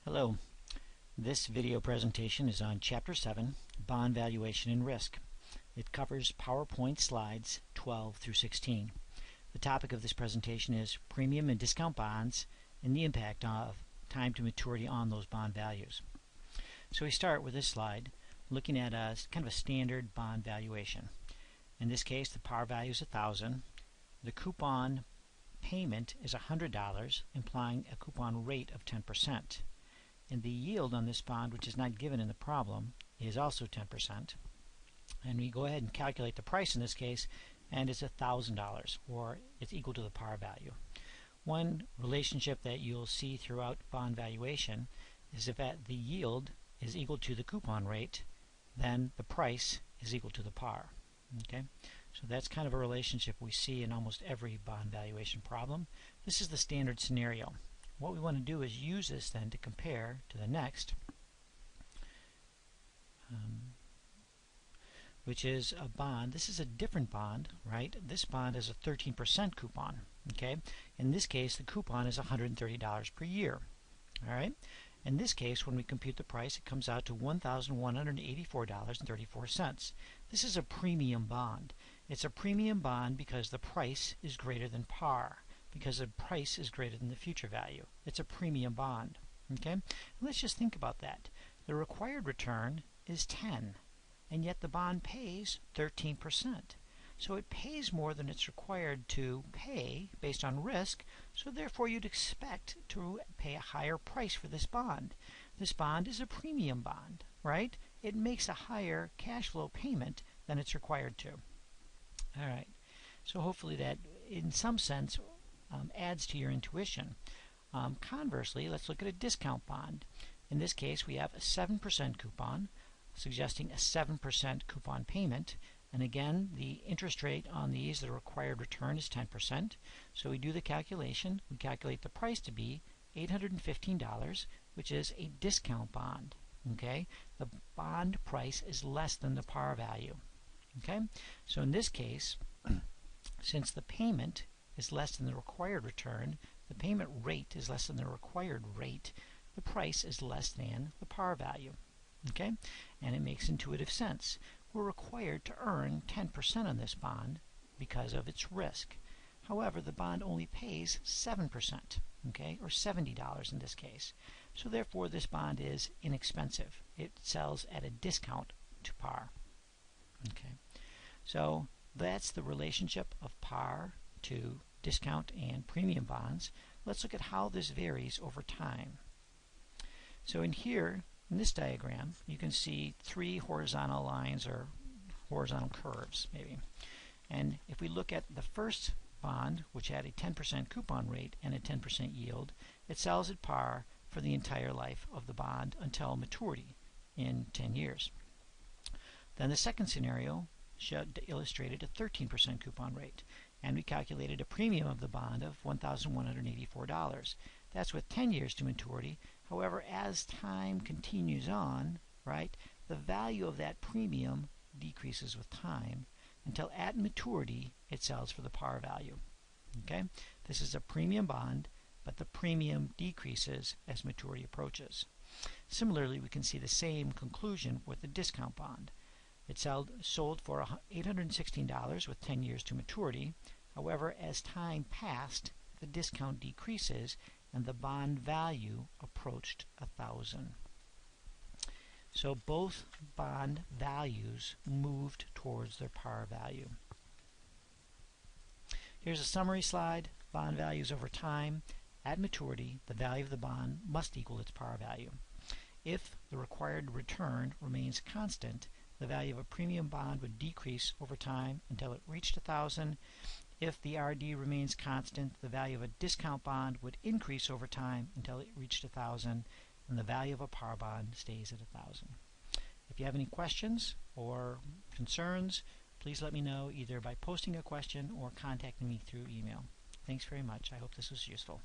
Hello. This video presentation is on Chapter 7, Bond Valuation and Risk. It covers PowerPoint slides 12 through 16. The topic of this presentation is premium and discount bonds and the impact of time to maturity on those bond values. So we start with this slide looking at kind of a standard bond valuation. In this case, the par value is $1,000. The coupon payment is $100, implying a coupon rate of 10%. And the yield on this bond, which is not given in the problem, is also 10%. And we go ahead and calculate the price in this case, and it's $1,000, or it's equal to the par value. One relationship that you'll see throughout bond valuation is if the yield is equal to the coupon rate, then the price is equal to the par. Okay, so that's kind of a relationship we see in almost every bond valuation problem. This is the standard scenario. What we want to do is use this then to compare to the next, which is a bond. This is a different bond, right? This bond is a 13% coupon. Okay, in this case the coupon is $130 per year. All right, in this case when we compute the price, it comes out to $1,184.34. This is a premium bond. It's a premium bond because the price is greater than par, because the price is greater than the future value. It's a premium bond. Okay? And let's just think about that. The required return is 10, and yet the bond pays 13%. So it pays more than it's required to pay based on risk, so therefore you'd expect to pay a higher price for this bond. This bond is a premium bond, right? It makes a higher cash flow payment than it's required to. All right. So hopefully that, in some sense, adds to your intuition. Conversely, let's look at a discount bond. In this case, we have a 7% coupon, suggesting a 7% coupon payment. And again, the interest rate on these, the required return, is 10%. So we do the calculation. We calculate the price to be $815, which is a discount bond. Okay, the bond price is less than the par value. Okay, so in this case, since the payment is less than the required return, the payment rate is less than the required rate, the price is less than the par value. Okay, and it makes intuitive sense. We're required to earn 10% on this bond because of its risk. However, the bond only pays 7%, okay, or $70 in this case. So therefore this bond is inexpensive. It sells at a discount to par. Okay, so that's the relationship of par to discount and premium bonds. Let's look at how this varies over time. So in this diagram, you can see three horizontal lines, or horizontal curves maybe. And if we look at the first bond, which had a 10% coupon rate and a 10% yield, it sells at par for the entire life of the bond until maturity in 10 years. Then the second scenario illustrated a 13% coupon rate, and we calculated a premium of the bond of $1,184. That's with 10 years to maturity. However, as time continues on, right, the value of that premium decreases with time until at maturity it sells for the par value. Okay, this is a premium bond, but the premium decreases as maturity approaches. Similarly, we can see the same conclusion with the discount bond. It sold for $816 with 10 years to maturity. However, as time passed, the discount decreases and the bond value approached $1,000. So both bond values moved towards their par value. Here's a summary slide. Bond values over time. At maturity, the value of the bond must equal its par value. If the required return remains constant, the value of a premium bond would decrease over time until it reached $1,000. If the RD remains constant, the value of a discount bond would increase over time until it reached $1,000, and the value of a par bond stays at $1,000. If you have any questions or concerns, please let me know either by posting a question or contacting me through email. Thanks very much. I hope this was useful.